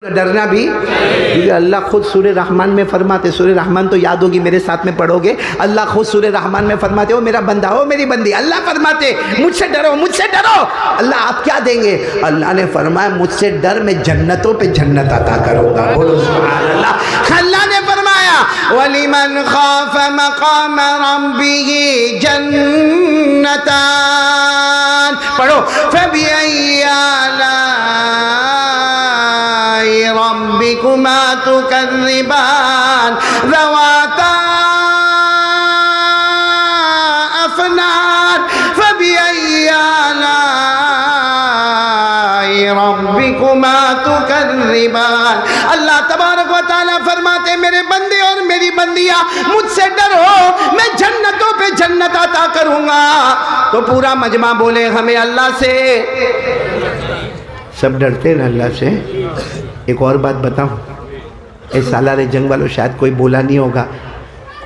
डरना भी, क्योंकि अल्लाह खुद सूरह रहमान में फरमाते, सूरह रहमान तो याद होगी, मेरे साथ में पढ़ोगे। अल्लाह खुद सूरह रहमान में फरमाते, ओ मेरा बंदा, हो मेरी बंदी, अल्लाह फरमाते मुझसे डरो, मुझसे डरो। अल्लाह आप क्या देंगे? अल्लाह ने फरमाया मुझसे डर, मैं जन्नतों पे जन्नत अता करूंगा। बोलो सुभान अल्लाह। अल्लाह ने फरमाया वलिमन खाफ मकाम रब्बिही जन्नतान, पढ़ो फबिअय्यि रब्बिकुमा तुकज़्ज़िबान ज़वाता अफ़नान फबिअय्यि आलाइ रब्बिकुमा तुकज़्ज़िबान। अल्लाह तबारक व तआला फरमाते मेरे बंदे और मेरी बंदियां मुझसे डरो, मैं जन्नतों पे जन्नत अता करूंगा। तो पूरा मजमा बोले हमें अल्लाह से, सब डरते हैं अल्लाह से। एक और बात बताऊं, इस सालारे जंग वालों शायद कोई बोला नहीं होगा,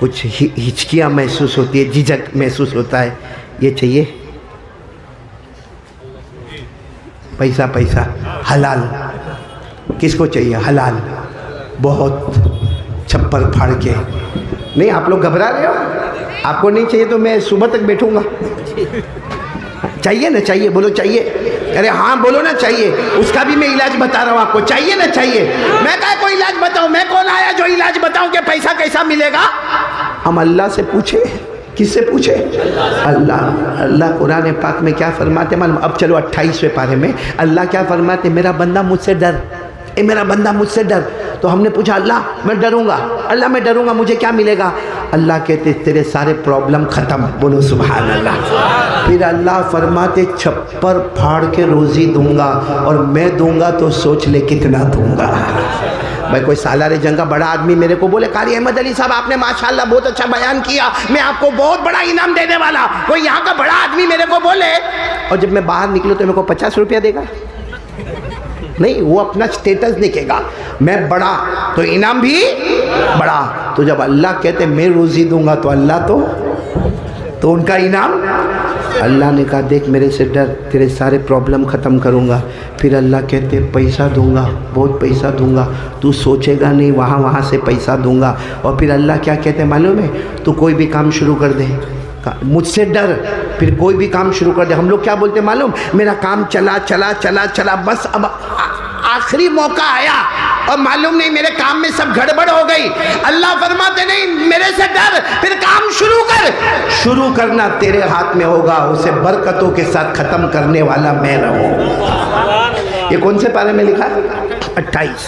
कुछ हिचकियाँ महसूस होती है, झिझक महसूस होता है। ये चाहिए पैसा, पैसा हलाल, किसको चाहिए हलाल? बहुत छप्पर फाड़ के। नहीं आप लोग घबरा रहे हो, आपको नहीं चाहिए तो मैं सुबह तक बैठूंगा। चाहिए ना? चाहिए बोलो चाहिए। अरे हाँ बोलो ना चाहिए, उसका भी मैं इलाज बता रहा हूँ आपको। चाहिए ना? चाहिए। मैं क्या कोई इलाज बताऊँ? मैं कौन आया जो इलाज बताऊँ कि पैसा कैसा मिलेगा? हम अल्लाह से पूछे। किससे पूछे? अल्लाह। अल्लाह कुरान पाक में क्या फरमाते मालूम? अब चलो 28वें पारे में अल्लाह क्या फरमाते, मेरा बंदा मुझसे डर, ए मेरा बंदा मुझसे डर। तो हमने पूछा अल्लाह मैं डरूंगा, अल्लाह मैं डरूंगा, मुझे क्या मिलेगा? अल्लाह कहते तेरे सारे प्रॉब्लम ख़त्म। बोलो सुभान अल्लाह। फिर अल्लाह फरमाते छप्पर फाड़ के रोज़ी दूंगा, और मैं दूंगा तो सोच ले कितना दूंगा। भाई कोई सालारे जंग का बड़ा आदमी मेरे को बोले कारी अहमद अली साहब आपने माशाल्लाह बहुत अच्छा बयान किया, मैं आपको बहुत बड़ा इनाम देने वाला। कोई यहाँ का बड़ा आदमी मेरे को बोले, और जब मैं बाहर निकलूँ तो मेरे को 50 रुपया देगा? नहीं, वो अपना स्टेटस देखेगा, मैं बड़ा तो इनाम भी बड़ा। तो जब अल्लाह कहते मैं रोज़ी दूंगा तो अल्लाह तो उनका इनाम। अल्लाह ने कहा देख मेरे से डर, तेरे सारे प्रॉब्लम ख़त्म करूँगा। फिर अल्लाह कहते पैसा दूंगा, बहुत पैसा दूंगा, तू सोचेगा नहीं, वहाँ से पैसा दूंगा। और फिर अल्लाह क्या कहते मालूम है? तू कोई भी काम शुरू कर दे, मुझसे डर, फिर कोई भी काम शुरू कर दे। हम लोग क्या बोलते मालूम? मेरा काम चला चला चला चला, बस अब आखिरी मौका आया और मालूम नहीं मेरे काम में सब गड़बड़ हो गई। अल्लाह फरमाते नहीं, मेरे से डर, फिर काम शुरू कर। शुरू करना तेरे हाथ में होगा, उसे बरकतों के साथ ख़त्म करने वाला मैं रहूँगा। ये कौन से पारे में लिखा है? 28।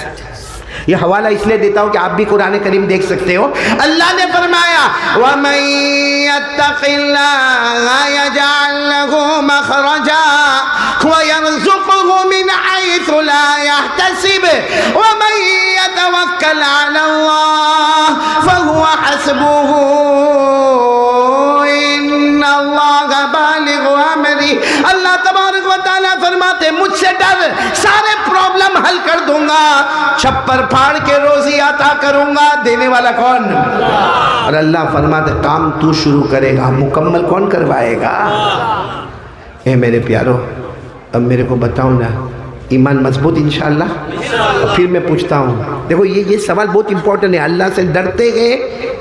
ये हवाला इसलिए देता हूँ कि आप भी कुरान करीम देख सकते हो। अल्लाह ने फरमाया वमन यत्तक़िल्लाह यजअल लहू मख़रजा व यरज़ुक़हु मिन हैथु ला यहतसिब वमन यतवक्कल अलल्लाह फहुवा हस्बुहु इन्नल्लाह बालिग़ु अमरी। अल्लाह तबारक व तआला फरमाते मुझसे डर, सारे प्रॉब्लम हल कर दूंगा, छप्पर फाड़ के रोजी अता करूंगा। देने वाला कौन? और अल्लाह फरमाते काम तू शुरू करेगा, मुकम्मल कौन करवाएगा? ए मेरे प्यारो, अब मेरे को बताओ ना, ईमान मजबूत इंशाअल्लाह? फिर मैं पूछता हूँ, देखो ये सवाल बहुत इंपॉर्टेंट है, अल्लाह से डरते हैं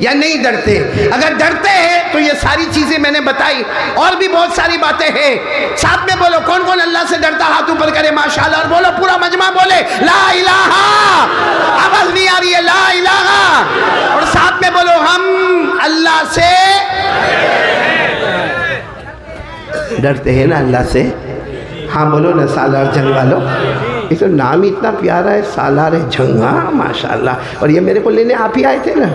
या नहीं डरते? अगर डरते हैं तो ये सारी चीजें मैंने बताई, और भी बहुत सारी बातें हैं। साथ में बोलो कौन कौन अल्लाह से डरता, हाथ ऊपर करे माशाअल्लाह, और बोलो पूरा मजमा बोले ला इलाहा। आवाज नहीं आ रही है? ला इलाहा। और साथ में बोलो हम अल्लाह से डरते हैं ना, अल्लाह से। हाँ बोलो ना सालार जंग वालों, इस तो नाम ही इतना प्यारा है सालार जंग। हाँ माशाअल्लाह। और ये मेरे को लेने आप ही आए थे ना?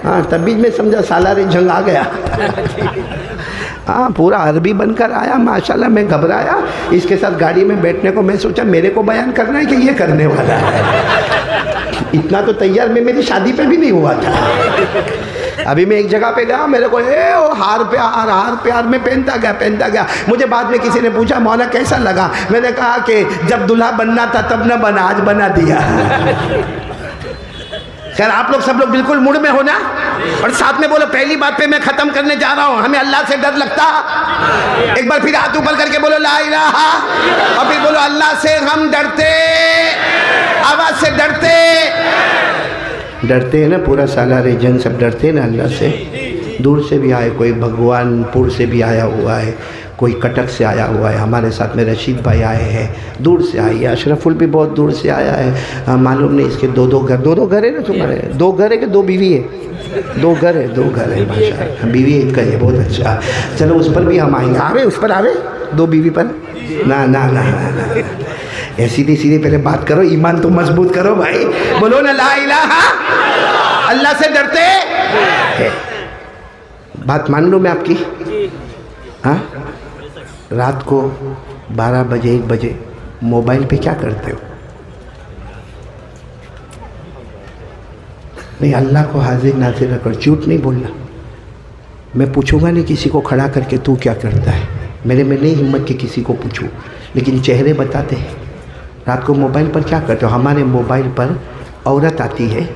हाँ तभी मैं समझा सालार जंग आ गया। हाँ पूरा अरबी बनकर आया माशाल्लाह। मैं घबराया, इसके साथ गाड़ी में बैठने को मैं सोचा मेरे को बयान करना है कि ये करने वाला है। इतना तो तैयार मैं मेरी शादी पे भी नहीं हुआ था। अभी मैं एक जगह पे गया, मेरे को हार प्यार में पहनता गया। मुझे बाद में किसी ने पूछा मौला कैसा लगा? मैंने कहा कि जब दूल्हा बनना था तब न बना, आज बना दिया। खैर आप लोग सब लोग बिल्कुल मूड में हो ना, और साथ में बोलो पहली बात पे मैं खत्म करने जा रहा हूं, हमें अल्लाह से डर लगता। एक बार फिर हाथ ऊपर करके बोलो ला इलाहा, और फिर बोलो अल्लाह से हम डरते, आवाज से डरते हैं ना। पूरा सालारे जंग सब डरते हैं ना अल्लाह से। दूर से भी आए, कोई भगवानपुर से भी आया हुआ है, कोई कटक से आया हुआ है, हमारे साथ में रशीद भाई आए हैं, दूर से आई है। अशरफुल भी बहुत दूर से आया है। मालूम नहीं इसके दो घर है ना तुम्हारे, 2 घर है कि 2 बीवी है? 2 घर है माशाअल्लाह, बीवी एक का है, बहुत अच्छा। चलो उस पर भी हम आएंगे। आवे उस पर आवे 2 बीवी पर ना ना ना ना, सीधे सीधे पहले बात करो, ईमान तो मजबूत करो भाई। बोलो ना ला इलाहा, अल्लाह से डरते हैं। बात मान लो मैं आपकी। हाँ, रात को 12 बजे 1 बजे मोबाइल पे क्या करते हो? नहीं, अल्लाह को हाजिर नाजिर रखो, झूठ नहीं बोलना। मैं पूछूंगा नहीं किसी को खड़ा करके तू क्या करता है, मेरे में नहीं हिम्मत कि किसी को पूछूं, लेकिन चेहरे बताते हैं। रात को मोबाइल पर क्या करते हो? हमारे मोबाइल पर औरत आती है,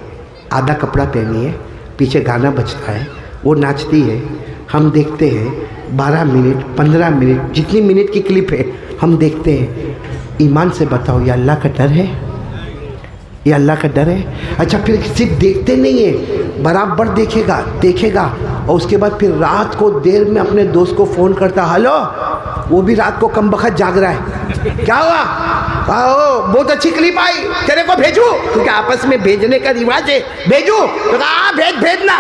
आधा कपड़ा पहनी है, पीछे गाना बजता है, वो नाचती है, हम देखते हैं। 12 मिनट 15 मिनट जितनी मिनट की क्लिप है हम देखते हैं। ईमान से बताओ, ये अल्लाह का डर है? ये अल्लाह का डर है? अच्छा, फिर सिर्फ देखते नहीं है, बराबर देखेगा और उसके बाद फिर रात को देर में अपने दोस्त को फ़ोन करता, हेलो, वो भी रात को कम बखत जाग रहा है, क्या हुआ? बहुत अच्छी क्लिप आई, तेरे को भेजूं? क्योंकि आपस में भेजने का रिवाज है, भेजूं? तो कहा भेजना।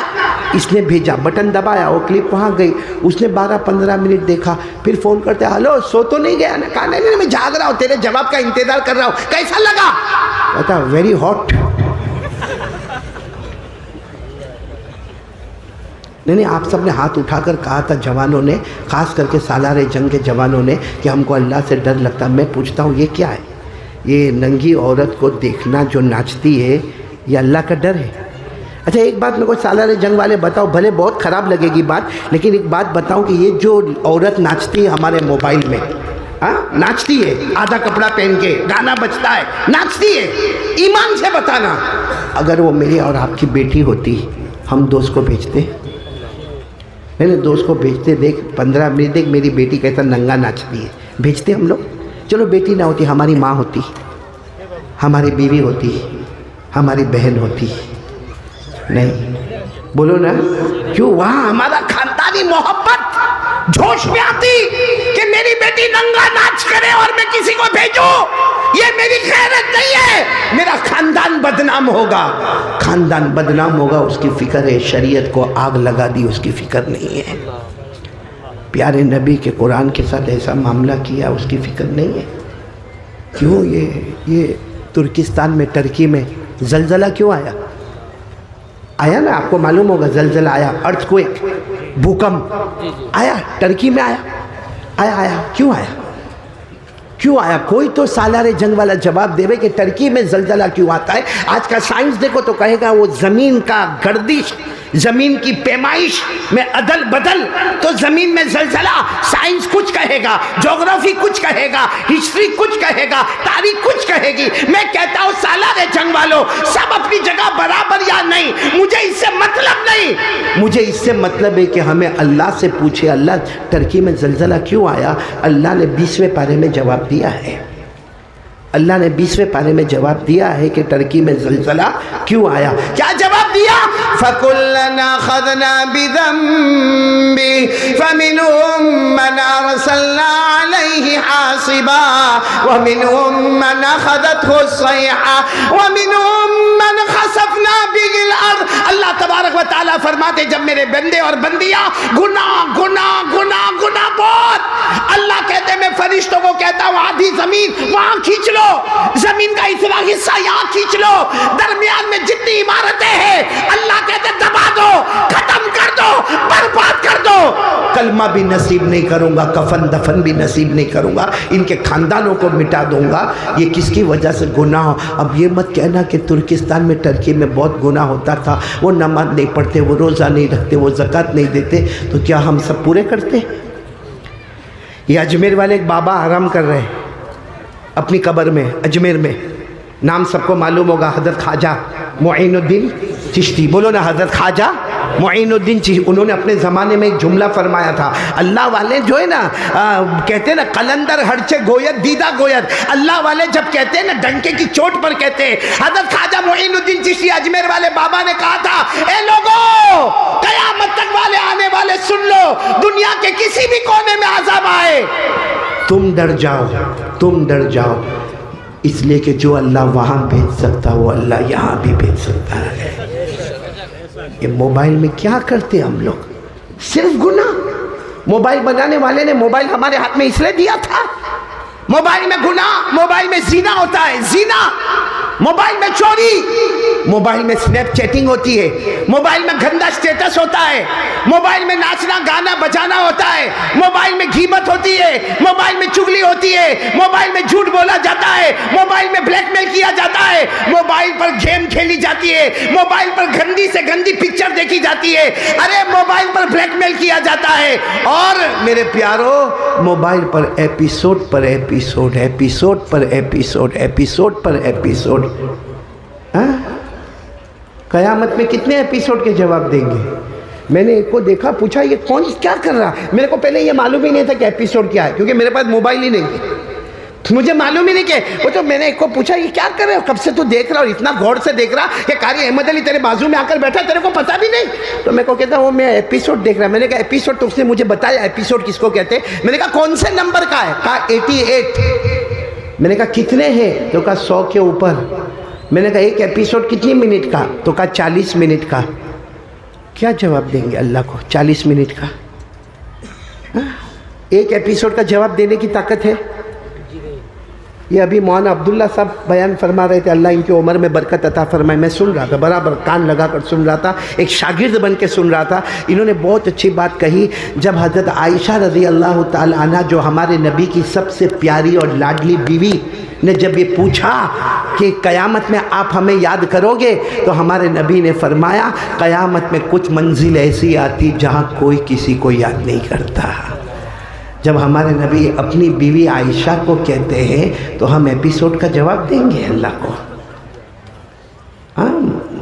इसने भेजा, बटन दबाया, वो क्लिप वहाँ गई। उसने 12-15 मिनट देखा, फिर फ़ोन करते, हेलो, सो तो नहीं गया ना? कहा नहीं, मैं जाग रहा हूँ, तेरे जवाब का इंतजार कर रहा हूँ, कैसा लगा? बता, वेरी हॉट। नहीं, आप सब ने हाथ उठाकर कहा था जवानों ने, ख़ास करके सालारे जंग के जवानों ने, कि हमको अल्लाह से डर लगता। मैं पूछता हूँ, ये क्या है? ये नंगी औरत को देखना जो नाचती है, ये अल्लाह का डर है? अच्छा, एक बात मेरे को सालारे जंग वाले बताओ, भले बहुत ख़राब लगेगी बात, लेकिन एक बात बताऊँ कि ये जो औरत नाचती है हमारे मोबाइल में, हाँ, नाचती है, आधा कपड़ा पहन के, गाना बजता है, नाचती है, ईमान से बताना, अगर वो मेरी और आपकी बेटी होती, हम दोस्त को भेजते? नहीं, दोस्त को भेजते, देख 15 मिनट देख मेरी बेटी कैसा नंगा नाचती है, भेजते हम लोग? चलो बेटी ना होती, हमारी माँ होती, हमारी बीवी होती, हमारी बहन होती, नहीं? बोलो ना, क्यों? वहाँ हमारा खानदानी मोहब्बत जोश में आती कि मेरी बेटी नंगा नाच करे और मैं किसी को भेजूं, ये मेरी खैरत नहीं है, मेरा खानदान बदनाम होगा। खानदान बदनाम होगा उसकी फिक्र है, शरीयत को आग लगा दी उसकी फिक्र नहीं है। प्यारे नबी के कुरान के साथ ऐसा मामला किया, उसकी फिक्र नहीं है। क्यों? ये तुर्किस्तान में, टर्की में जलजला क्यों आया ना? आपको मालूम होगा, जलजला आया, अर्थक्वेक, भूकंप आया, टर्की में आया। क्यों आया? कोई तो सालारे जंग वाला जवाब देवे कि टर्की में जलजला क्यों आता है। आज का साइंस देखो तो कहेगा वो ज़मीन का गर्दिश, ज़मीन की पैमाइश में अदल बदल, तो ज़मीन में जलजला। साइंस कुछ कहेगा, ज्योग्राफी कुछ कहेगा, हिस्ट्री कुछ कहेगा, तारीख कुछ कहेगी। मैं कहता हूँ सालारे जंग वालों, सब अपनी जगह बराबर या नहीं, मुझे इससे मतलब नहीं। मुझे इससे मतलब है कि हमें अल्लाह से पूछे, अल्लाह टर्की में जलजला क्यों आया? अल्लाह ने 20वें पारे में जवाब दिया है। अल्लाह ने 20वें पारे में जवाब दिया है कि टर्की में जलजला क्यों आया। क्या जवाब दिया? फकुल्लना खदना बिदम्बी फमिनहुम मन अरसलना अलैहि हासिबा व मिनहुम मन अखदतहु सयहा व मिनहुम मन खसफना बिहिल अर्द। अल्लाह तबारक व तआला फरमाते, जब मेरे बंदे और बंदियां गुनाह बहुत, अल्लाह कहते मैं फरिश्तों को कहता हूँ आधी जमीन वहां खींच लो, जमीन का इतना हिस्सा यहाँ खींच लो, दरमियान में जितनी इमारतें हैं अल्लाह कहते दबा दो, खत्म कर दो, बर्बाद कर दो। कलमा भी नसीब नहीं करूंगा, कफन दफन भी नसीब नहीं करूंगा, इनके खानदानों को मिटा दूंगा। ये किसकी वजह से? गुनाह। अब ये मत कहना कि तुर्किस्तान में, टर्की में बहुत गुनाह होता था, वो नमाज नहीं पढ़ते, वो रोज़ा नहीं रखते, वो ज़कात नहीं देते, तो क्या हम सब पूरे करते? ये अजमेर वाले एक बाबा आराम कर रहे हैं अपनी कब्र में, अजमेर में, नाम सबको मालूम होगा, हज़रत ख्वाजा मोइनुद्दीन चिश्ती, बोलो ना, हजरत ख्वाजा मुईनुद्दीन चिश्ती, उन्होंने अपने ज़माने में एक जुमला फरमाया था। अल्लाह वाले जो है ना कहते हैं ना, कलंदर हरचे गोयत दीदा गोयत, अल्लाह वाले जब कहते हैं ना डंके की चोट पर कहते हैं। हजरत ख्वाजा मुईनुद्दीन चिश्ती अजमेर वाले बाबा ने कहा था, ए लोगों, कयामत तक वाले आने वाले सुन लो, दुनिया के किसी भी कोने में अज़ाब आए, तुम डर जाओ, तुम डर जाओ, इसलिए कि जो अल्लाह वहाँ भेज सकता वो अल्लाह यहाँ भी भेज सकता है। ये मोबाइल में क्या करते हम लोग? सिर्फ गुनाह। मोबाइल बनाने वाले ने मोबाइल हमारे हाथ में इसलिए दिया था। मोबाइल में गुनाह, मोबाइल में जीना होता है, जीना, मोबाइल में चोरी, मोबाइल में स्नैप चैटिंग होती है, मोबाइल में गंदा स्टेटस होता है, मोबाइल में नाचना गाना बजाना होता है, मोबाइल में गीबत होती है, मोबाइल में चुगली होती है, मोबाइल में झूठ बोला जाता है, मोबाइल में ब्लैकमेल किया जाता है, मोबाइल पर गेम खेली जाती है, मोबाइल पर गंदी से गंदी पिक्चर देखी जाती है, अरे मोबाइल पर ब्लैकमेल किया जाता है। और मेरे प्यारो, मोबाइल पर एपिसोड पर एपिसोड, एपिसोड पर एपिसोड, एपिसोड पर एपिसोड। कयामत में कितने एपिसोड के जवाब देंगे? मैंने एक को देखा, पूछा ये कौन क्या कर रहा? मेरे को पहले ये मालूम ही नहीं था कि एपिसोड क्या है, क्योंकि मेरे पास मोबाइल ही नहीं है, मुझे मालूम ही नहीं कि वो। तो मैंने एक को पूछा ये क्या कर रहे हो, कब से तू देख रहा और इतना गौर से देख रहा कि कारी अहमद अली तेरे बाजू में आकर बैठा, तेरे को पता भी नहीं? तो मेरे को कहता वो मैं एपिसोड देख रहा। मैंने कहा एपिसोड? तो उसने मुझे बताया एपिसोड किसको कहते हैं। मैंने कहा कौन से नंबर का है? कहा 88। मैंने कहा कितने हैं? तो कहा 100 के ऊपर। मैंने कहा एक एपिसोड कितनी मिनट का? तो कहा 40 मिनट का। क्या जवाब देंगे अल्लाह को 40 मिनट का? एक एपिसोड का जवाब देने की ताकत है? ये अभी मौलाना अब्दुल्ला साहब बयान फरमा रहे थे, अल्लाह इनकी उम्र में बरकत अता फरमाए। मैं सुन रहा था, बराबर कान लगाकर सुन रहा था, एक शागिर्द बन के सुन रहा था। इन्होंने बहुत अच्छी बात कही। जब हज़रत आयशा रज़ी अल्लाह ताला अन्हा, जो हमारे नबी की सबसे प्यारी और लाडली बीवी, ने जब ये पूछा कि क़यामत में आप हमें याद करोगे, तो हमारे नबी ने फरमाया क़यामत में कुछ मंजिल ऐसी आती जहाँ कोई किसी को याद नहीं करता। जब हमारे नबी अपनी बीवी आयशा को कहते हैं तो हम एपिसोड का जवाब देंगे अल्लाह को? हाँ,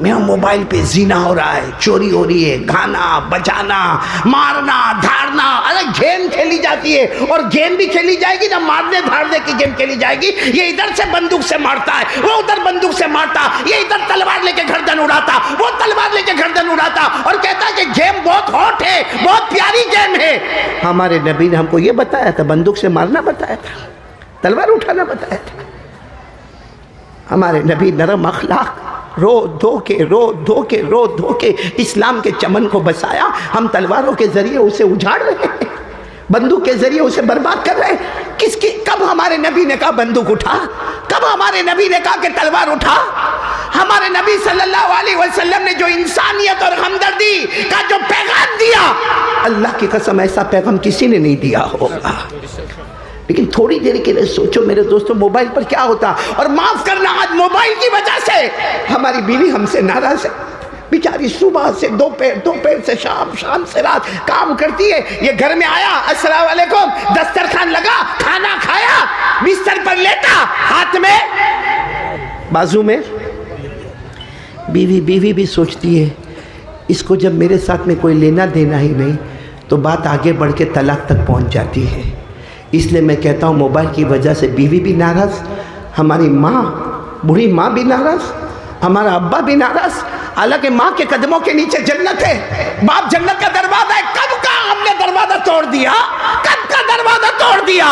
मैं मोबाइल पे जीना हो रहा है, चोरी हो रही है, गाना बजाना, मारना धारना, अरे गेम खेली जाती है, और गेम भी खेली जाएगी ना, मारने धारने की गेम खेली जाएगी। ये इधर से बंदूक से मारता है, वो उधर बंदूक से मारता, ये इधर तलवार लेके गर्दन उड़ाता, वो तलवार लेके गर्दन उड़ाता, और कहता है कि गेम बहुत हॉट है, बहुत प्यारी गेम है। हमारे नबी ने हमको ये बताया था, बंदूक से मारना बताया था, तलवार उठाना बताया था। हमारे नबी नरम अखलाक, रो धो के रो धो के रो धो के इस्लाम के चमन को बसाया। हम तलवारों के जरिए उसे उजाड़ रहे हैं, बंदूक के जरिए उसे बर्बाद कर रहे हैं। किसकी? कब हमारे नबी ने कहा बंदूक उठा? कब हमारे नबी ने कहा कि तलवार उठा? हमारे नबी सल्लल्लाहु अलैहि वसल्लम ने जो इंसानियत और हमदर्दी का जो पैगाम दिया, अल्लाह की कसम ऐसा पैगाम किसी ने नहीं दिया होगा। लेकिन थोड़ी देर के लिए सोचो मेरे दोस्तों, मोबाइल पर क्या होता। और माफ करना, आज मोबाइल की वजह से हमारी बीवी हमसे नाराज है। बेचारी सुबह से दोपहर, दोपहर से शाम, शाम से रात काम करती है। ये घर में आया, अस्सलाम वालेकुम, दस्तरखान लगा, खाना खाया, बिस्तर पर लेटा, हाथ में बाजू में बीवी भी सोचती है इसको जब मेरे साथ में कोई लेना देना ही नहीं, तो बात आगे बढ़ के तलाक तक पहुंच जाती है। इसलिए मैं कहता हूँ मोबाइल की वजह से बीवी भी नाराज़, हमारी माँ, बूढ़ी माँ भी नाराज़, हमारा अब्बा भी नाराज़। हालांकि माँ के कदमों के नीचे जन्नत है, बाप जन्नत का दरवाज़ा है। कब का हमने दरवाज़ा तोड़ दिया, कब का दरवाज़ा तोड़ दिया।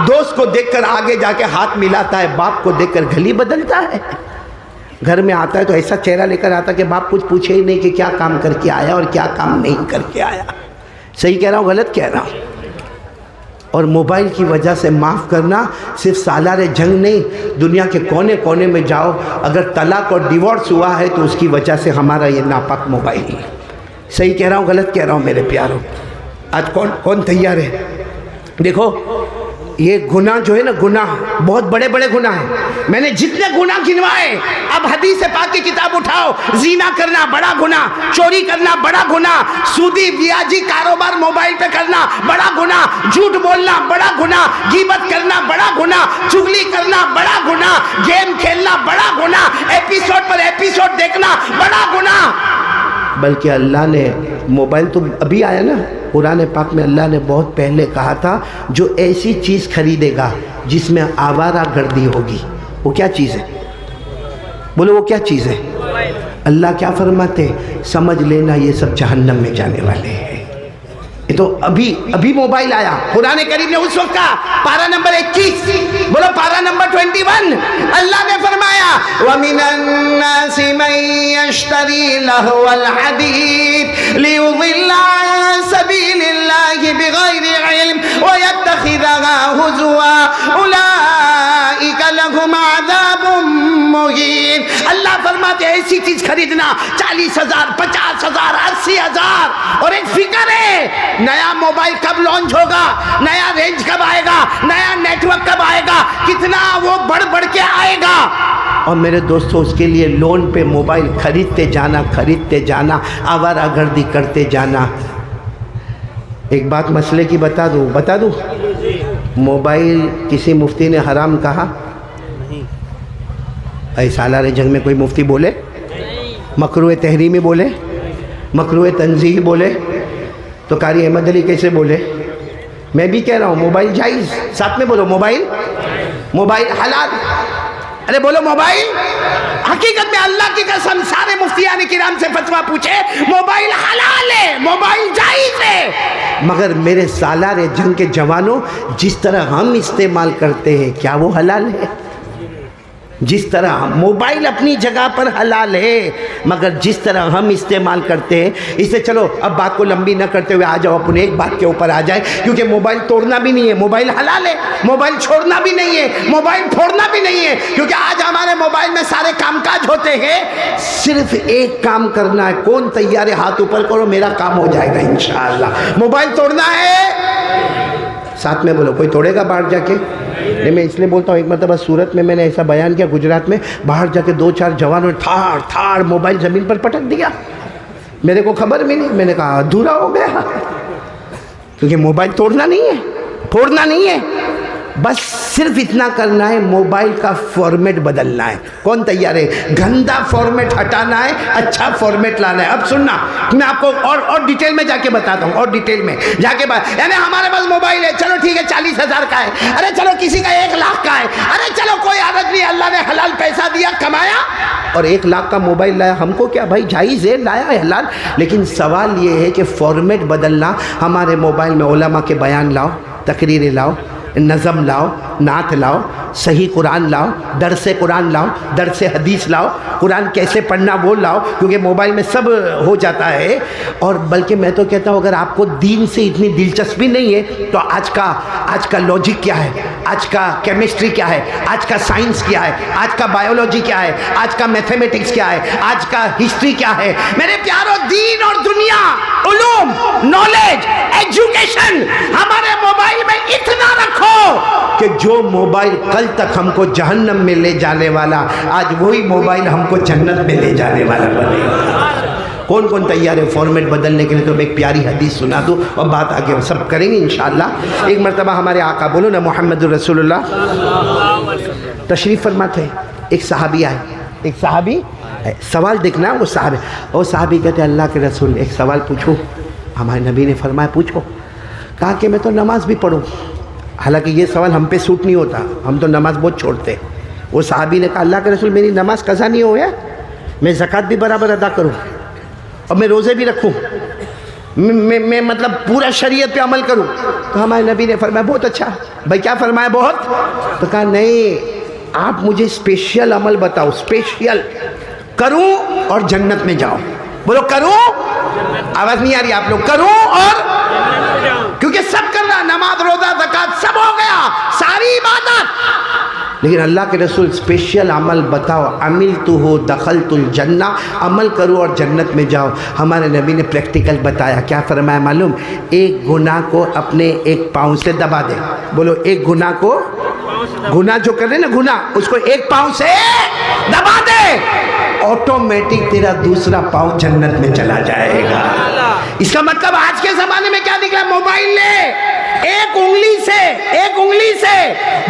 दोस्त को देखकर आगे जाके हाथ मिलाता है, बाप को देखकर गली बदलता है। घर में आता है तो ऐसा चेहरा लेकर आता कि बाप कुछ पूछे ही नहीं कि क्या काम करके आया और क्या काम नहीं करके आया। सही कह रहा हूँ, गलत कह रहा हूँ? और मोबाइल की वजह से माफ़ करना, सिर्फ सालारे जंग नहीं, दुनिया के कोने कोने में जाओ, अगर तलाक और डिवोर्स हुआ है तो उसकी वजह से हमारा ये नापाक मोबाइल है। सही कह रहा हूँ, गलत कह रहा हूँ मेरे प्यारों? आज कौन तैयार है? देखो ये गुनाह जो है ना, गुनाह बहुत बड़े बड़े गुनाह हैं। मैंने जितने गुनाह गिनवाए, अब हदीस पाक की किताब उठाओ, जीना करना बड़ा गुनाह, चोरी करना बड़ा गुनाह, सूदी ब्याजी कारोबार मोबाइल पे करना बड़ा गुनाह, झूठ बोलना बड़ा गुनाह, गीबत करना बड़ा गुनाह, चुगली करना बड़ा गुनाह, गेम खेलना बड़ा गुनाह, एपिसोड पर एपिसोड देखना बड़ा गुनाह। बल्कि अल्लाह ने मोबाइल तो अभी आया ना, कुरान पाक में अल्लाह ने बहुत पहले कहा था जो ऐसी चीज़ खरीदेगा जिसमें आवारा गर्दी होगी, वो क्या चीज़ है? बोलो वो क्या चीज़ है? अल्लाह क्या फरमाते? समझ लेना ये सब जहन्नम में जाने वाले हैं। ये तो अभी मोबाइल आया, कुरान करीम ने उस वक्त का पारा नंबर 21, बोलो पारा नंबर 21, अल्लाह ने फरमाया वमिनन नासि मन यश्तरी लहवल हदीस लियुदिल्ल अन सबीलिल्लाहि बिगैरि इल्म व यत्तखिज़हा हुज़ुवा उलाइका लहुम अज़ाबुम मुहीन। अल्लाह फरमाते ऐसी चीज खरीदना 40,000, 50,000, 80,000, और एक फिक्र है नया मोबाइल कब लॉन्च होगा, नया रेंज कब आएगा, नया नेटवर्क कब आएगा, कितना वो बढ़ के आएगा। और मेरे दोस्तों उसके लिए लोन पे मोबाइल खरीदते जाना, आवारागर्दी करते जाना। एक बात मसले की बता दूं, मोबाइल किसी मुफ्ती ने हराम कहा? सालारे जंग में कोई मुफ्ती बोले? मकरूह तहरीमी बोले? मकरूह तंजीह बोले? तो कारी अहमद अली कैसे बोले? मैं भी कह रहा हूँ मोबाइल जायज़, साथ में बोलो मोबाइल हलाल। अरे बोलो मोबाइल। हकीकत में अल्लाह की कसम सारे मुफ्तियान किराम से फतवा पूछे, मोबाइल हलाल है, मोबाइल जायज़ है, मगर मेरे सालारे जंग के जवानों जिस तरह हम इस्तेमाल करते हैं क्या वो हलाल है? जिस तरह मोबाइल अपनी जगह पर हलाल है, मगर जिस तरह हम इस्तेमाल करते हैं, इससे चलो अब बात को लंबी न करते हुए आ जाओ अपने एक बात के ऊपर आ जाए, क्योंकि मोबाइल तोड़ना भी नहीं है, मोबाइल हलाल है, मोबाइल छोड़ना भी नहीं है, मोबाइल फोड़ना भी नहीं है, क्योंकि आज हमारे मोबाइल में सारे कामकाज होते हैं, सिर्फ एक काम करना है, कौन तैयार है हाथ ऊपर करो, मेरा काम हो जाएगा इंशाअल्लाह। मोबाइल तोड़ना है, साथ में बोलो कोई तोड़ेगा बाहर जाके? नहीं, मैं इसलिए बोलता हूँ, एक मरतबा सूरत में मैंने ऐसा बयान किया, गुजरात में बाहर जाके 2-4 जवानों ने थाड़ मोबाइल ज़मीन पर पटक दिया, मेरे को खबर मिली, मैंने कहा अधूरा हो गया, क्योंकि मोबाइल तोड़ना नहीं है, फोड़ना नहीं है, बस सिर्फ इतना करना है, मोबाइल का फॉर्मेट बदलना है। कौन तैयार है? गंदा फॉर्मेट हटाना है, अच्छा फॉर्मेट लाना है। अब सुनना, मैं आपको और डिटेल में जाके बताता हूँ, और डिटेल में जाके यानी हमारे पास मोबाइल है, चलो ठीक है 40,000 का है, अरे चलो किसी का 1 लाख का है, अरे चलो कोई आदत नहीं, अल्लाह ने हलाल पैसा दिया, कमाया और 1 लाख का मोबाइल लाया, हमको क्या भाई, जायज़ है, लाया है हलाल। लेकिन सवाल ये है कि फॉर्मेट बदलना, हमारे मोबाइल में उलमा के बयान लाओ, तकरीरें लाओ, नज़म लाओ, नात लाओ, सही कुरान लाओ, दरसे कुरान लाओ, दरसे हदीस लाओ, कुरान कैसे पढ़ना वो लाओ, क्योंकि मोबाइल में सब हो जाता है। और बल्कि मैं तो कहता हूँ अगर आपको दीन से इतनी दिलचस्पी नहीं है तो आज का लॉजिक क्या है, आज का केमिस्ट्री क्या है, आज का साइंस क्या है, आज का बायोलॉजी क्या है, आज का मैथमेटिक्स क्या है, आज का हिस्ट्री क्या है, मेरे प्यारों दीन और दुनिया, उलूम, नॉलेज, एजुकेशन हमारे मोबाइल में इतना रखो कि जो मोबाइल कल तक हमको जहन्नम में ले जाने वाला, आज वही मोबाइल हमको जन्नत में ले जाने वाला बनेगा। कौन कौन तैयार है फॉर्मेट बदलने के लिए? तो मैं एक प्यारी हदीस सुना दूँ और बात आगे हम सब करेंगे इंशाअल्लाह। एक मरतबा हमारे आका, बोलो ना मोहम्मद रसूलुल्लाह, तशरीफ़ फरमाते हैं, एक सहाबी आए, एक सहाबी सवाल देखना, वो सहाबी कहते अल्लाह के रसूल एक सवाल पूछूं? हमारे नबी ने फरमाया पूछो। कहा कि मैं तो नमाज भी पढ़ूँ, हालांकि ये सवाल हम पे सूट नहीं होता, हम तो नमाज बहुत छोड़ते। वो सहाबी ने कहा अल्लाह के रसूल मेरी नमाज कज़ा नहीं हो गया, मैं ज़कात भी बराबर अदा करूँ और मैं रोज़े भी रखूँ, मैं मतलब पूरा शरीयत पे अमल करूँ? तो हमारे नबी ने फरमाया बहुत अच्छा। भाई क्या फरमाया? बहुत। तो कहा नहीं, आप मुझे स्पेशल अमल बताओ, स्पेशल करूँ और जन्नत में जाओ। बोलो करूँ, आवाज़ नहीं आ रही आप लोग, करूँ और, क्योंकि सब करना, नमाज रोजा ज़कात सब हो गया, सारी इबादत, लेकिन अल्लाह के रसूल स्पेशल अमल बताओ। अमिल तू हो दखल तुल जन्ना, अमल करो और जन्नत में जाओ। हमारे नबी ने प्रैक्टिकल बताया, क्या फरमाया मालूम? एक गुनाह को अपने एक पाँव से दबा दे। बोलो एक गुनाह को, गुनाह जो कर रहे ना गुनाह, उसको एक पाँव से दबा दे, ऑटोमेटिक तेरा दूसरा पाँव जन्नत में चला जाएगा। इसका मतलब आज के जमाने में क्या निकला? मोबाइल ले, एक उंगली से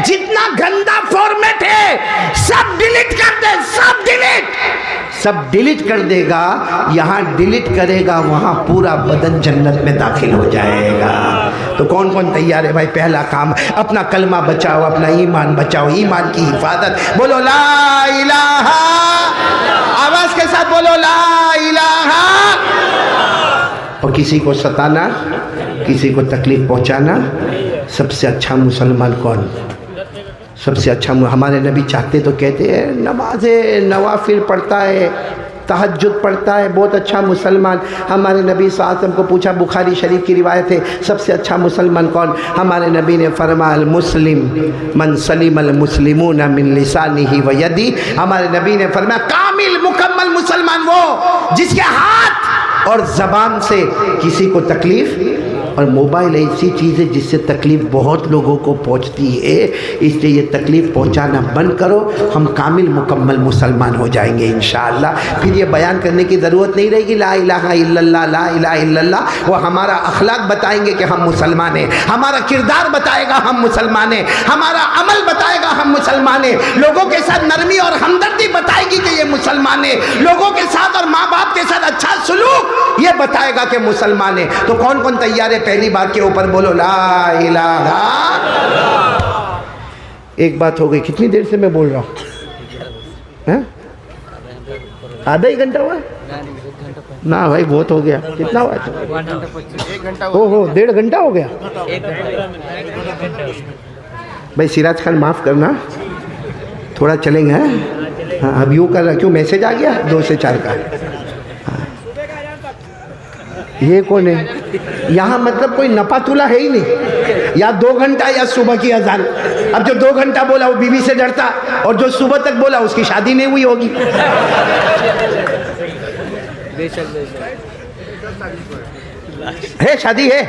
जितना गंदा फॉर्मेट है सब डिलीट कर दे, सब डिलीट, सब डिलीट कर देगा, यहाँ डिलीट करेगा, वहाँ पूरा बदन जन्नत में दाखिल हो जाएगा। तो कौन कौन तैयार है भाई? पहला काम अपना कलमा बचाओ, अपना ईमान बचाओ, ईमान की हिफाजत। बोलो ला इलाहा, आवाज के साथ बोलो ला इलाहा। और किसी को सताना, किसी को तकलीफ पहुंचाना, सबसे अच्छा मुसलमान कौन? सबसे अच्छा हमारे नबी चाहते तो कहते हैं नमाज़े नवाफिल पढ़ता है, तहज्जुद पढ़ता है, बहुत अच्छा मुसलमान। हमारे नबी सल्लल्लाहु अलैहि वसल्लम को पूछा, बुखारी शरीफ की रिवायत है, सबसे अच्छा मुसलमान कौन? हमारे नबी ने फरमाया अल मुस्लिम मन सलिम अल मुस्लिमून मिन लिसानिही व यदी। हमारे नबी ने फरमाया कामिल मुकम्मल मुसलमान वो जिसके हाथ और ज़बान से किसी को तकलीफ़। और मोबाइल ऐसी चीज़ है जिससे तकलीफ़ बहुत लोगों को पहुंचती है, इसलिए ये तकलीफ़ पहुंचाना बंद करो, हम कामिल मुकम्मल मुसलमान हो जाएंगे इंशाअल्लाह। फिर ये बयान करने की ज़रूरत नहीं रहेगी ला इलाहा इल्लल्लाह, ला इलाहा इल्लल्लाह। वो हमारा अखलाक बताएंगे कि हम मुसलमान हैं, हमारा किरदार बताएगा हम मुसलमान हैं, हमारा अमल बताएगा हम मुसलमान हैं, लोगों के साथ नरमी और हमदर्दी बताएगी कि ये मुसलमान है, लोगों के साथ और माँ बाप के साथ अच्छा सलूक ये बताएगा कि मुसलमान है। तो कौन कौन तैयार है? पहली बात के ऊपर बोलो ला इलाहा। एक बात हो गई। कितनी देर से मैं बोल रहा हूँ? आधा ही घंटा हुआ ना भाई, बहुत हो गया। कितना हुआ? 1 घंटा। ओहो, 1.5 घंटा हो गया भाई। सिराज खान माफ़ करना, थोड़ा चलेंगे। हाँ, अब यूँ कर रहा, क्यों मैसेज आ गया 2 से 4 का? ये कौन है? यहाँ मतलब कोई नपातुला है ही नहीं, या 2 घंटा या सुबह की अजान। अब जो 2 घंटा बोला वो बीवी से डरता, और जो सुबह तक बोला उसकी शादी नहीं हुई होगी। है शादी है,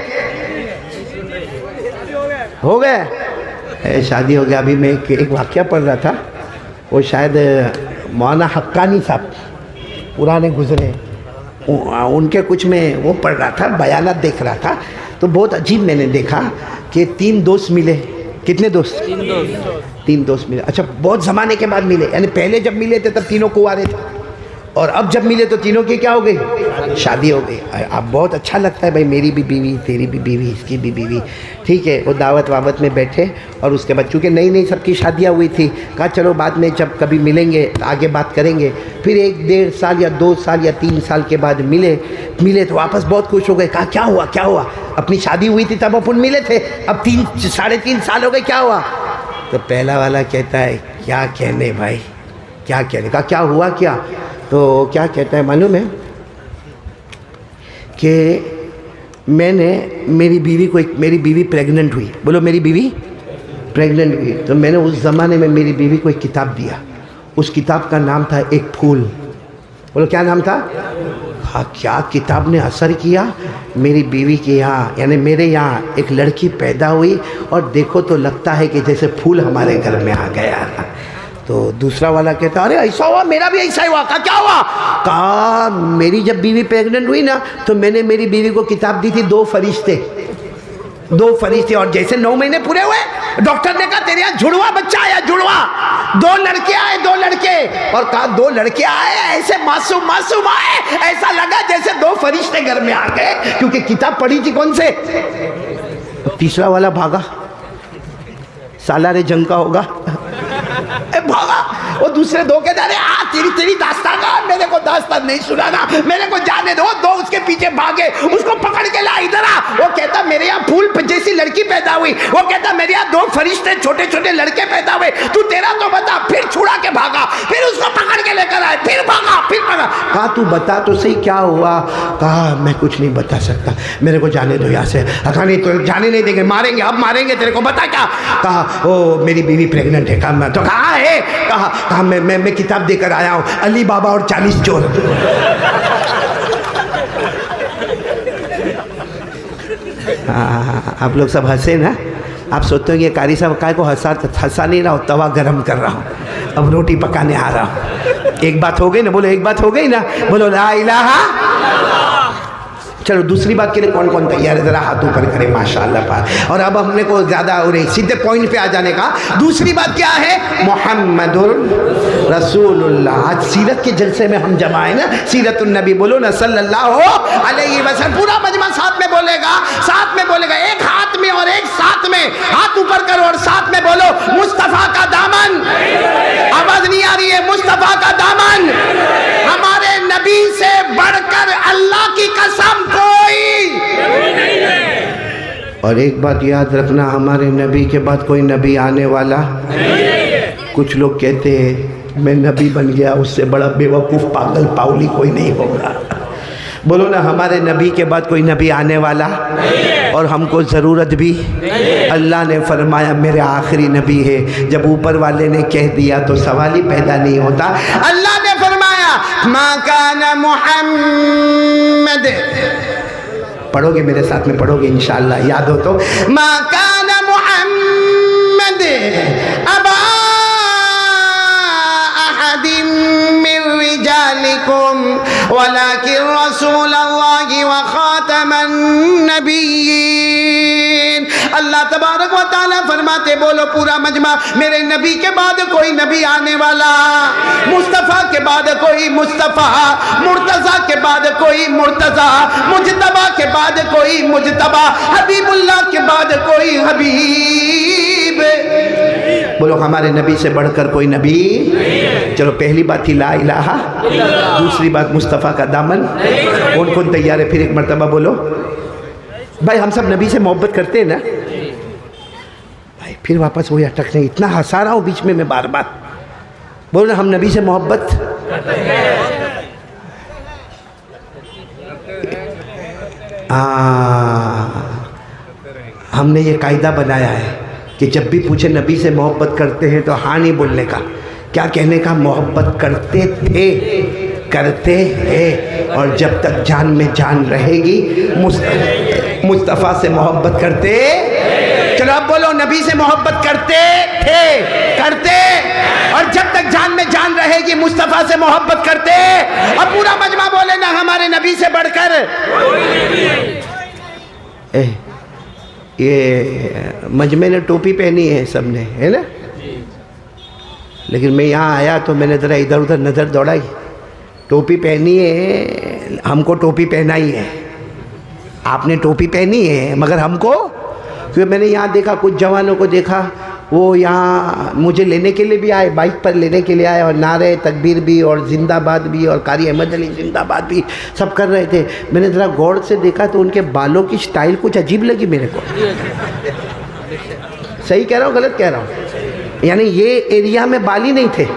हो गया शादी हो गया। अभी मैं एक वाक़या पढ़ रहा था, वो शायद मौलाना हक्कानी साहब पुराने गुजरे, उनके कुछ में वो पढ़ रहा था, बयानात देख रहा था, तो बहुत अजीब मैंने देखा कि 3 दोस्त मिले। कितने दोस्त? 3 दोस्त मिले। अच्छा, बहुत ज़माने के बाद मिले, यानी पहले जब मिले थे तब तीनों कुंवारे थे, और अब जब मिले तो तीनों की क्या हो गई? शादी हो गई। अब बहुत अच्छा लगता है भाई, मेरी भी बीवी, तेरी भी बीवी, इसकी भी बीवी, ठीक है। वो दावत वावत में बैठे, और उसके बाद चूँकि नई नई सबकी शादियाँ हुई थी, कहा चलो बाद में जब कभी मिलेंगे तो आगे बात करेंगे। फिर 1-1.5 साल या 2 साल या 3 साल के बाद मिले तो वापस बहुत खुश हो गए। कहा क्या हुआ क्या हुआ? अपनी शादी हुई थी तब अपन मिले थे, अब 3-3.5 साल हो गए, क्या हुआ? तो पहला वाला कहता है क्या कहने भाई, क्या कहने। कहा क्या हुआ क्या? तो क्या कहता है मालूम है कि मेरी बीवी प्रेग्नेंट हुई। बोलो मेरी बीवी प्रेग्नेंट हुई, तो मैंने उस ज़माने में मेरी बीवी को एक किताब दिया। उस किताब का नाम था एक फूल। बोलो क्या नाम था? हाँ, क्या किताब ने असर किया। मेरी बीवी के यहाँ, यानी मेरे यहाँ एक लड़की पैदा हुई, और देखो तो लगता है कि जैसे फूल हमारे घर में आ गया। तो दूसरा वाला कहता अरे ऐसा हुआ, मेरा भी ऐसा ही हुआ। कहा क्या हुआ? कहा मेरी जब बीवी प्रेग्नेंट हुई ना, तो मैंने मेरी बीवी को किताब दी थी 2 फरिश्ते, और जैसे 9 महीने पूरे हुए, डॉक्टर ने कहा तेरे यहाँ जुड़वा बच्चा आया, जुड़वा, 2 लड़के आए, 2 लड़के। और कहा 2 लड़के आए, ऐसे मासूम आए, ऐसा लगा जैसे 2 फरिश्ते घर में आ गए, क्योंकि किताब पढ़ी थी कौन से? तीसरा वाला भागा, सालारे जंग का होगा, भागा। वो दूसरे 2 के दारे तेरी दास्तान का, मेरे को दास्तान नहीं सुनाना, मेरे को जाने दो। 2 उसके पीछे भागे, उसको पकड़ के ला, इधर आ। वो कहता मेरे यहाँ फूल जैसी लड़की पैदा हुई। वो कहता मेरे यहाँ 2 फरिश्ते छोटे छोटे लड़के पैदा हुए, तू तेरा तो बता। फिर छुड़ा के भागा, फिर उसको पकड़ के लेकर आए, फिर भागा। कहा तू बता तो सही क्या हुआ? कहा मैं कुछ नहीं बता सकता, मेरे को जाने दो यहाँ से। कहा नहीं तो जाने नहीं देंगे, मारेंगे, अब मारेंगे तेरे को, बता क्या? कहा ओ मेरी बीवी प्रेग्नेंट है। कहा मैं तो कहा है, कहा मैं किताब देकर आया हूँ, अली बाबा और 40 चोर। आप लोग सब हंसे ना, आप सोचते हो कि कारी साहब काय को हंसा नहीं रहा हूँ, तवा गरम कर रहा हूँ, अब रोटी पकाने आ रहा हूँ। एक बात हो गई ना, बोलो एक बात हो गई ना, बोलो ला इलाहा। चलो दूसरी बात के लिए कौन कौन तैयार है, जरा हाथ ऊपर करें माशाअल्लाह पाक। और अब हमने को ज़्यादा हो रही, सीधे पॉइंट पे आ जाने का। दूसरी बात क्या है, मुहम्मदुर रसूलुल्लाह। आज सीरत के जलसे में हम जमा है ना, सीरतुन नबी बोलो ना सल्लल्लाहु अलैहि वसल्लम। पूरा मजमा साथ में बोलेगा, साथ में बोलेगा, एक हाथ में और एक साथ में, हाथ ऊपर करो और साथ में बोलो मुस्तफ़ा का दामन। आवाज नहीं आ रही है, मुस्तफ़ा का दामन। हमारे नबी से बढ़कर अल्लाह की कसम कोई नहीं है। और एक बात याद रखना, हमारे नबी के बाद कोई नबी आने वाला नहीं है। कुछ लोग कहते हैं मैं नबी बन गया, उससे बड़ा बेवकूफ़ पागल पाउली कोई नहीं होगा। बोलो ना, हमारे नबी के बाद कोई नबी आने वाला नहीं है और हमको ज़रूरत भी नहीं है। अल्लाह ने फरमाया मेरे आखिरी नबी है। जब ऊपर वाले ने कह दिया तो सवाल ही पैदा नहीं होता। अल्लाह ने फरमाया मा काना मुहम्मद, पढ़ोगे मेरे साथ में, पढ़ोगे इंशाअल्लाह, याद हो तो, मा काना मुहम्मद अबा अहदिम मिन रिजालिकुम वलाकिन रसूलल्लाहि व खातमन नबिय्यीन। अल्लाह तबारक व तआला फरमाते, बोलो पूरा मजमा, मेरे नबी के बाद कोई नबी आने वाला, मुस्तफ़ा के बाद कोई मुस्तफ़ा, मुर्तज़ा के बाद कोई मुर्तज़ा, मुजतबा के बाद कोई मुजतबा, हबीबुल्लाह के बाद कोई हबीब। बोलो हमारे नबी से बढ़कर कोई नबी। चलो पहली बात थी ला इलाहा, दूसरी बात मुस्तफ़ा का दामन। कौन कौन तैयार है, फिर एक मरतबा बोलो। भाई हम सब नबी से मोहब्बत करते हैं ना भाई, फिर वापस वही अटकने, इतना हंसा रहा हूँ बीच में मैं बार बार। बोलो ना, हम नबी से मोहब्बत हमने ये कायदा बनाया है कि जब भी पूछे नबी से मोहब्बत करते हैं तो हाँ नहीं बोलने का, क्या कहने का, मोहब्बत करते थे, करते हैं, और जब तक जान में जान रहेगी मुस्तफ़ा से मोहब्बत करते। चलो अब बोलो, नबी से मोहब्बत करते थे, करते, और जब तक जान में जान रहेगी मुस्तफ़ा से मोहब्बत करते। अब पूरा मजमा बोले ना, हमारे नबी से बढ़कर। ये मजमे ने टोपी पहनी है सबने, है ना, लेकिन मैं यहाँ आया तो मैंने ज़रा इधर उधर नज़र दौड़ाई। टोपी पहनी है, हमको टोपी पहनाई है, आपने टोपी पहनी है, मगर हमको, क्योंकि मैंने यहाँ देखा कुछ जवानों को देखा, वो यहाँ मुझे लेने के लिए भी आए, बाइक पर लेने के लिए आए, और नारे तकबीर भी और जिंदाबाद भी और कारी अहमद अली जिंदाबाद भी सब कर रहे थे। मैंने ज़रा गौर से देखा तो उनके बालों की स्टाइल कुछ अजीब लगी मेरे को। सही कह रहा हूँ गलत कह रहा हूँ? यानी ये एरिया में बाल ही नहीं थे,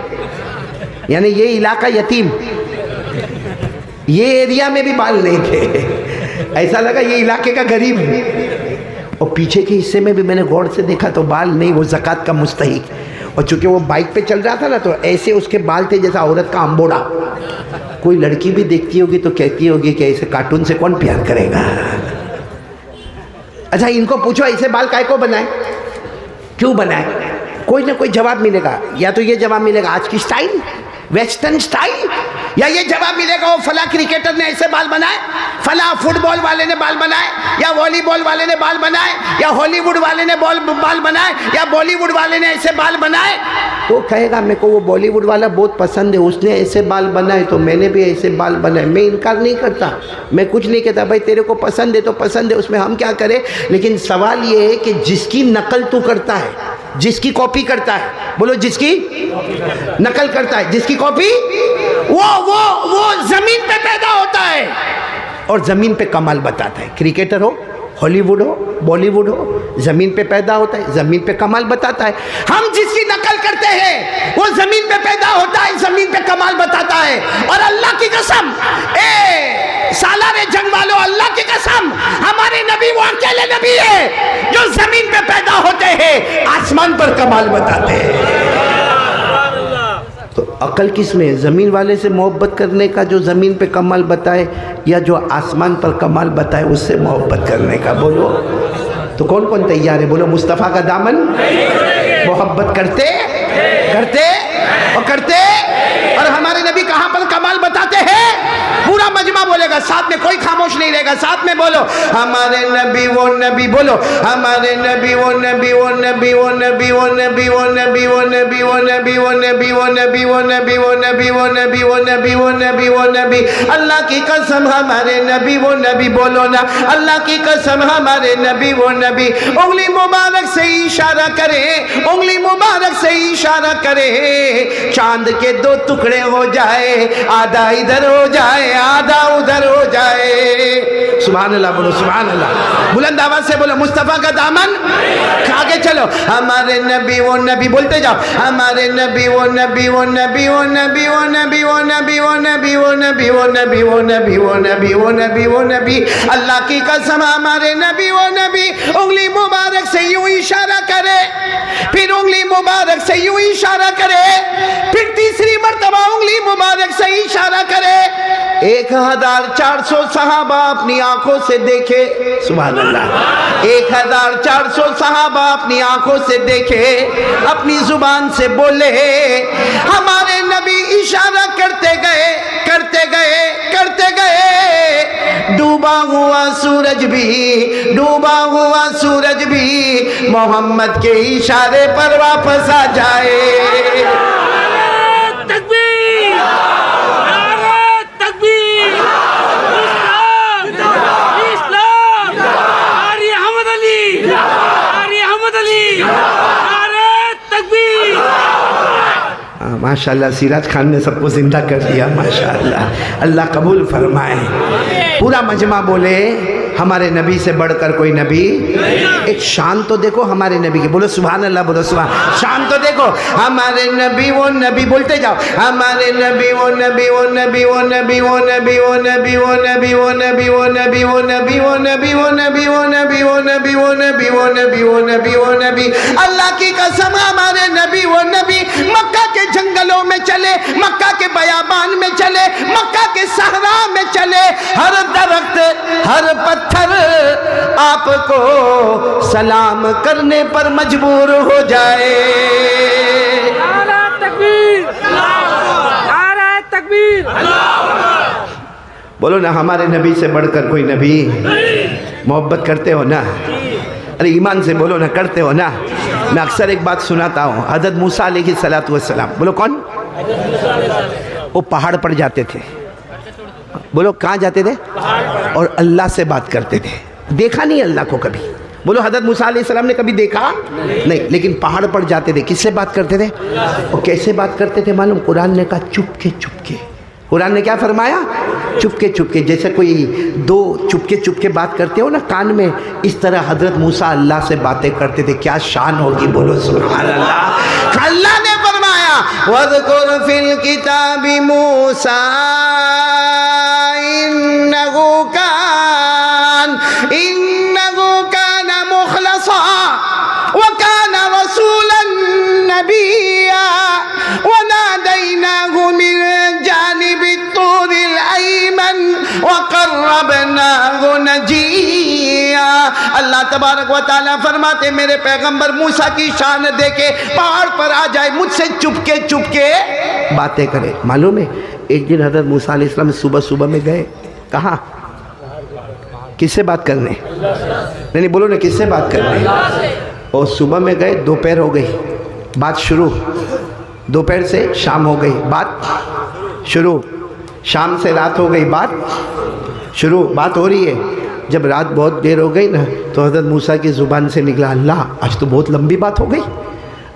यानी ये इलाका यतीम, ये एरिया में भी बाल नहीं थे, ऐसा लगा ये इलाके का गरीब है। और पीछे के हिस्से में भी मैंने गौर से देखा तो बाल नहीं, वो ज़कात का मुस्तहिक। और चूंकि वो बाइक पे चल रहा था ना, तो ऐसे उसके बाल थे जैसा औरत का अंबोड़ा। कोई लड़की भी देखती होगी तो कहती होगी कि ऐसे कार्टून से कौन प्यार करेगा। अच्छा इनको पूछो ऐसे बाल काय को बनाए, क्यों बनाए, कोई ना कोई जवाब मिलेगा। या तो ये जवाब मिलेगा आज की स्टाइल, वेस्टर्न स्टाइल, या ये जवाब मिलेगा वो फला क्रिकेटर ने ऐसे बाल बनाए, फला फुटबॉल वाले ने बाल बनाए, या वॉलीबॉल वाले ने बाल बनाए, या हॉलीवुड वाले ने बाल बनाए, या बॉलीवुड वाले ने ऐसे बाल बनाए। वो कहेगा मेरे को वो बॉलीवुड वाला बहुत पसंद है, उसने ऐसे बाल बनाए तो मैंने भी ऐसे बाल बनाए। मैं इनकार नहीं करता, मैं कुछ नहीं कहता, भाई तेरे को पसंद है तो पसंद है, उसमें हम क्या करें। लेकिन सवाल ये है कि जिसकी नकल तू करता है, जिसकी कॉपी करता है, बोलो जिसकी नकल करता है, जिसकी कॉपी, वो जमीन पे पैदा होता है और जमीन पे कमाल बताता है। क्रिकेटर हो, हॉलीवुड हो, बॉलीवुड हो, जमीन पे पैदा होता है, जमीन पे कमाल बताता है। हम जिसकी नकल करते हैं वो जमीन पे पैदा होता है, जमीन पे कमाल बताता है। और अल्लाह की कसम, सालारे जंग वालों, अल्लाह की कसम, हमारे नबी वो अकेले नबी है जो जमीन पे पैदा होते हैं, आसमान पर कमाल बताते हैं। तो अकल किस में, ज़मीन वाले से मोहब्बत करने का जो ज़मीन पे कमाल बताए, या जो आसमान पर कमाल बताए उससे मोहब्बत करने का। बोलो तो कौन कौन तैयार है, बोलो मुस्तफ़ा का दामन मोहब्बत करते करते और करते। और हमारे नबी कहाँ पर कमाल बताते हैं, पूरा मजमा बोलेगा, साथ में कोई खामोश नहीं मिलेगा। साथ में बोलो हमारे नबी वो नबी, बोलो हमारे नबी वो नबी वो नबी वो नबी वो नबी वो नबी वो नबी वो नबी वो नबी वो नबी वो नबी वो नबी वो नबी वो नबी वो नबी वो नबी। अल्लाह की कसम हमारे नबी वो नबी, बोलो ना अल्लाह की कसम हमारे नबी वो नबी। उंगली मुबारक से इशारा करे, उंगली मुबारक से इशारा करे, चांद के दो टुकड़े हो जाए, आधा इधर हो जाए आधा उधर हो जाए। सुभान अल्लाह बोलो, सुभान अल्लाह। बुलंद आवाज से बोलो मुस्तफा का दामन। आगे चलो हमारे नबी वो नबी, बोलते जाओ हमारे नबी वो नबी वो नबी वो नबी वो नबी वो नबी वो नबी वो नबी वो नबी वो नबी वो नबी वो नबी वो नबी। अल्लाह की कसम हमारे नबी वो नबी। उंगली मुबारक से यूं इशारा करे, फिर उंगली मुबारक से यूं इशारा करे, फिर तीसरी मर्तबा उंगली मुबारक से इशारा करे। 1400 सहाबा अपनी आंखों से देखे, सुभान अल्लाह। 1400 सहाबा अपनी आंखों से देखे, अपनी जुबान से बोले। हमारे नबी इशारा करते गए करते गए करते गए। डूबा हुआ सूरज भी, डूबा हुआ सूरज भी मोहम्मद के इशारे पर वापस आ जाए। तकबीर, नारे तकबीर, इस्लाम, नारे अहमद अली, नारे अहमद अली, नारे तकबीर। माशाअल्लाह सिराज खान ने सबको जिंदा कर दिया, माशाअल्लाह। अल्लाह कबूल फरमाए। पूरा मजमा बोले हमारे नबी से बढ़कर कोई नबी। एक शान तो देखो हमारे नबी की, बोलो सुभान अल्लाह, बोलो सुभान। शान तो देखो हमारे नबी वो नबी, बोलते जाओ हमारे नबी वो नबी वो नबी वो नबी वो नबी वो नबी वो नबी वो नबी वो नबी वो नबी वो नबी वो नबी वो नबी वो नबी वो नबी वो नबी वो नबी वो नबी। अल्लाह की कसम हमारे नबी वो नबी मक्का के जंगलों में चले, मक्का के बयाबान में चले, मक्का के सहरा में चले। हर दरख्त हर पत्थर आपको सलाम करने पर मजबूर हो जाए। नारे तकबीर, नारे तकबीर। बोलो ना हमारे नबी से बढ़कर कोई नबी। मोहब्बत करते हो ना? अरे ईमान से बोलो ना, करते हो ना? मैं अक्सर एक बात सुनाता हूँ, हज़रत मूसा अलैहिस्सलातु वस्सलाम, बोलो कौन? वो पहाड़ पर जाते थे। बोलो कहाँ जाते थे? और अल्लाह से बात करते थे। देखा नहीं अल्लाह को कभी। बोलो हज़रत मूसा अलैहिस्सलाम ने कभी देखा नहीं, लेकिन पहाड़ पर जाते थे। किससे बात करते थे? और कैसे बात करते थे मालूम? कुरान ने कहा चुपके चुपके। कुरान ने क्या फरमाया? चुपके चुपके। जैसे कोई दो चुपके चुपके बात करते हो ना कान में, इस तरह हज़रत मूसा अल्लाह से बातें करते थे। क्या शान होगी, बोलो सुभान अल्लाह। अल्लाह ने फरमाया वज़कुर फिल किताबी मूसा इन्नहु कान मुखलसा व कान रसूलन नबिय्या व नादैनाहु मिन जानिबि तूरिल अयमन व क़र्रबनाहु नजिय्या। अल्लाह तबारक व तआला फरमाते मेरे पैगंबर मूसा की शान देके पहाड़ पर आ जाए, मुझसे चुपके चुपके बातें करे। मालूम है एक दिन हज़रत मूसा अलैहिस्सलाम सुबह सुबह में गए, कहाँ? किससे बात करने? नहीं बोलो ना, किससे बात करने? और सुबह में गए, दोपहर हो गई, बात शुरू। दोपहर से शाम हो गई, बात शुरू। शाम से रात हो गई, बात शुरू। बात हो रही है। जब रात बहुत देर हो गई ना, तो हज़रत मूसा की ज़ुबान से निकला, अल्लाह आज तो बहुत लंबी बात हो गई,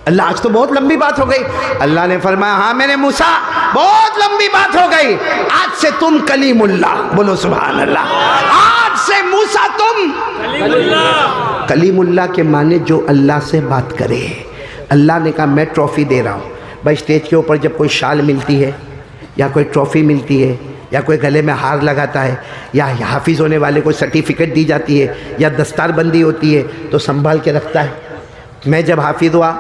अल्लाह आज तो बहुत लंबी बात हो गई। अल्लाह ने फरमाया हाँ मेरे मूसा बहुत लंबी बात हो गई, आज से तुम कलीमुल्लाह, बोलो सुभान अल्लाह। आज से मूसा तुम कलीमुल्लाह। कलीमुल्लाह के माने जो अल्लाह से बात करे। अल्लाह ने कहा मैं ट्रॉफ़ी दे रहा हूँ। भाई स्टेज के ऊपर जब कोई शाल मिलती है या कोई ट्रॉफ़ी मिलती है या कोई गले में हार लगाता है या हाफिज़ होने वाले को सर्टिफिकेट दी जाती है या दस्तारबंदी होती है तो संभाल के रखता है। मैं जब हाफिज़ हुआ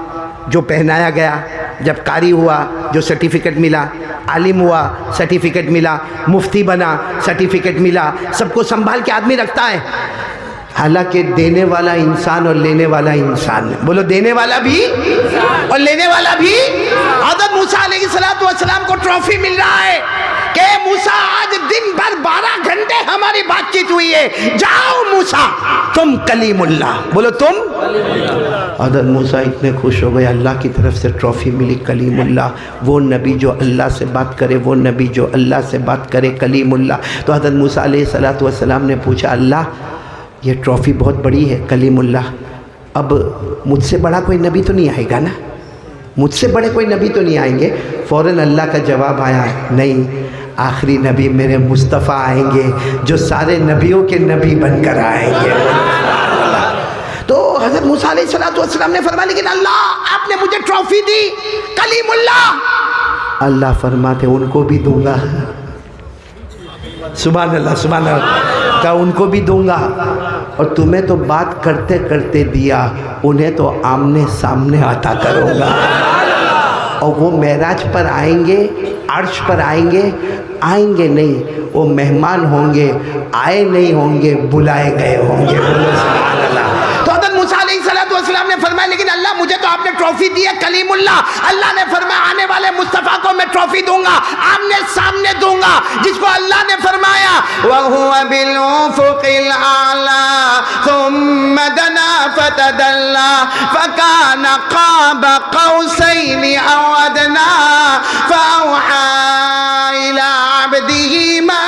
जो पहनाया गया, जब कारी हुआ जो सर्टिफिकेट मिला, आलिम हुआ सर्टिफिकेट मिला, मुफ्ती बना सर्टिफिकेट मिला, सबको संभाल के आदमी रखता है। हालांकि देने वाला इंसान और लेने वाला इंसान, बोलो देने वाला भी और लेने वाला भी। हज़रत मूसा अलैहिस्सलातु वस्सलाम को ट्रॉफी मिल रहा है कि मूसा आज दिन भर 12 घंटे हमारे तुम्हारी बातचीत हुई है, जाओ मूसा तुम कलीमुल्लाह, बोलो तुम। हज़रत मूसा इतने खुश हो गए, अल्लाह की तरफ से ट्रॉफ़ी मिली कलीमुल्लाह, वो नबी जो अल्लाह से बात करे, वो नबी जो अल्लाह से बात करे, कलीमुल्लाह। तो हज़रत मूसा अलैहिस्सलातु वस्सलाम ने पूछा, अल्लाह ये ट्रॉफ़ी बहुत बड़ी है कलीमुल्लाह, अब मुझसे बड़ा कोई नबी तो नहीं आएगा ना, मुझसे बड़े कोई नबी तो नहीं आएंगे। फ़ौरन अल्लाह का जवाब आया, नहीं, आखिरी नबी मेरे मुस्तफ़ा आएंगे जो सारे नबियों के नबी बनकर आएंगे। तो हज़रत मूसा अलैहिस्सलातु वस्सलाम ने फरमाया, लेकिन अल्लाह आपने मुझे ट्रॉफ़ी दी कलीमुल्लाह। अल्लाह फरमाते उनको भी दूंगा, सुभान अल्लाह सुभान अल्लाह, का उनको भी दूंगा, और तुम्हें तो बात करते करते दिया, उन्हें तो आमने सामने अता करूँगा। और वो मेराज पर आएंगे, अर्श पर आएंगे, आएंगे नहीं, वो मेहमान होंगे, आए नहीं होंगे, बुलाए गए होंगे। बोलो सुभान अल्लाह। तो हज़रत मूसा अलैहिस्सलातु वस्सलाम ने फरमाया, लेकिन अल्लाह मुझे तो आपने ट्रॉफ़ी दी है कलीमुल्लाह। अल्लाह ने फरमाया, आने वाले मुस्तफ़ा को मैं ट्रॉफ़ी दूंगा, आमने सामने दूंगा, जिसको अल्लाह ने फरमाया वहुवा बिल उफ़ुक़िल आला सुम्मा दना फतदल्ला फकाना क़ाब क़ौसैनि औ अदना फ़अौहा इला अब्दिही मा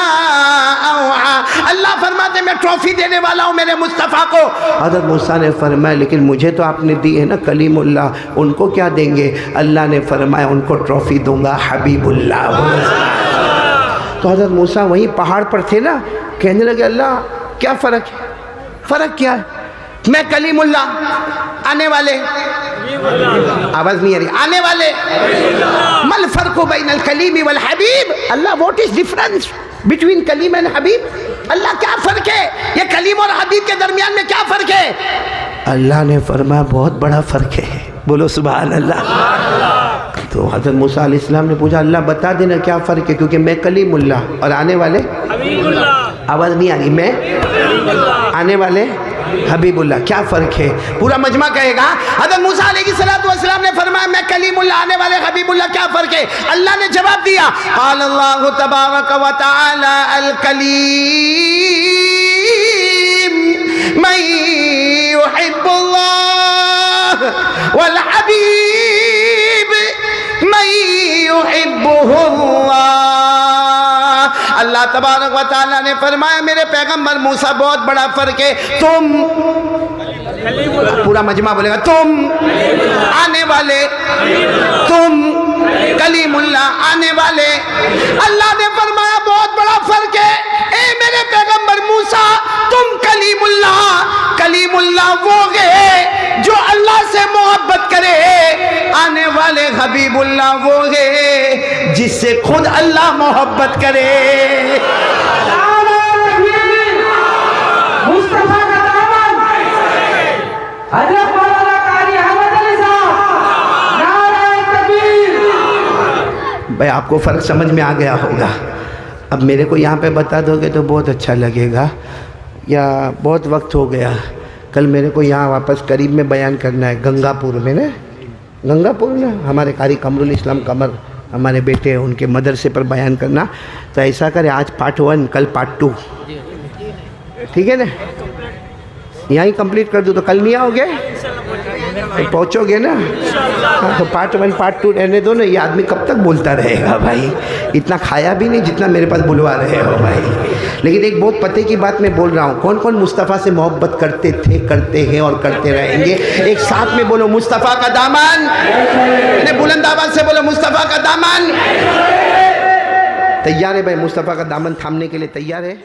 औहा। अल्लाह फरमाते मैं ट्रॉफ़ी देने वाला हूँ मेरे मुस्तफ़ा को। हज़रत मूसा ने फरमाया, लेकिन मुझे तो आपने दी है ना कलीमुल्लाह, उनको क्या देंगे? अल्लाह ने फरमाया, उनको ट्रॉफ़ी दूंगा हबीबुल्लाह। तो हज़रत मूसा वहीं पहाड़ पर थे ना, कहने लगे, अल्लाह क्या फ़र्क है, फ़र्क क्या है? मैं कलीमुल्लाह, आने वाले, आवाज़ नहीं आ रही, आने वाले, मल फ़र्क़ु बैनल कलीमी वल हबीब। Allah what is difference between Kaleem and Habib? Allah क्या फ़र्क है, ये कलीम और हबीब के दरमियान में क्या फ़र्क है? अल्लाह ने फरमाया, बहुत बड़ा फ़र्क है। बोलो सुभान अल्लाह। तो हज़रत मूसा अलैहिस्सलाम ने पूछा, अल्लाह बता देना क्या फ़र्क है, क्योंकि मैं कलीमुल्लाह और आने वाले हबीबुल्लाह। आवाज़ नहीं आ रही, मैं आने वाले हबीबुल्लाह, क्या फ़र्क है? पूरा मजमा कहेगा। हज़रत मूसा अलैहिस्सलातु वस्सलाम ने फरमाया, मैं कलीमुल्लाह, आने वाले हबीबुल्लाह, क्या फ़र्क है? अल्लाह ने जवाब दिया, क़ाल अल्लाहु तबारक व तआला अल कलीम मन युहिब्बुल्लाह वल हबीब मन युहिब्बुहुल्लाह। अल्लाह तबारक व तआला ने फरमाया, मेरे पैगंबर मूसा, बहुत बड़ा फ़र्क है, तुम, पूरा मजमा बोलेगा, तुम आने वाले, तुम कलीमुल्लाह आने वाले। अल्लाह ने फरमाया, बहुत बड़ा फ़र्क है, ए मेरे पैगंबर मूसा, तुम कलीमुल्लाह, कलीमुल्लाह वो है जो अल्लाह से मोहब्बत करे, आने वाले हबीबुल्लाह वो है जिससे खुद अल्लाह मोहब्बत करे। भाई आपको फ़र्क समझ में आ गया होगा। अब मेरे को यहाँ पे बता दोगे तो बहुत अच्छा लगेगा, या बहुत वक्त हो गया, कल मेरे को यहाँ वापस करीब में बयान करना है, गंगापुर में ना, गंगापुर ना, हमारे कारी कमरुल इस्लाम कमर हमारे बेटे हैं, उनके मदरसे पर बयान करना। तो ऐसा करें, आज पार्ट 1, कल पार्ट 2, ठीक है ना? यहीं कंप्लीट कर दूँ तो कल नहीं आओगे? तो पहुँचोगे ना? हाँ, तो पार्ट 1 पार्ट 2 रहने दो ना, ये आदमी कब तक बोलता रहेगा भाई, इतना खाया भी नहीं जितना मेरे पास बुलवा रहे हो भाई। लेकिन एक बहुत पते की बात मैं बोल रहा हूँ, कौन कौन मुस्तफ़ा से मोहब्बत करते थे, करते हैं और करते रहेंगे? एक साथ में बोलो, मुस्तफ़ा का दामन, बुलंद आवाज़ से बोलो, मुस्तफ़ा का दामन। तैयार है भाई? मुस्तफ़ा का दामन थामने के लिए तैयार है?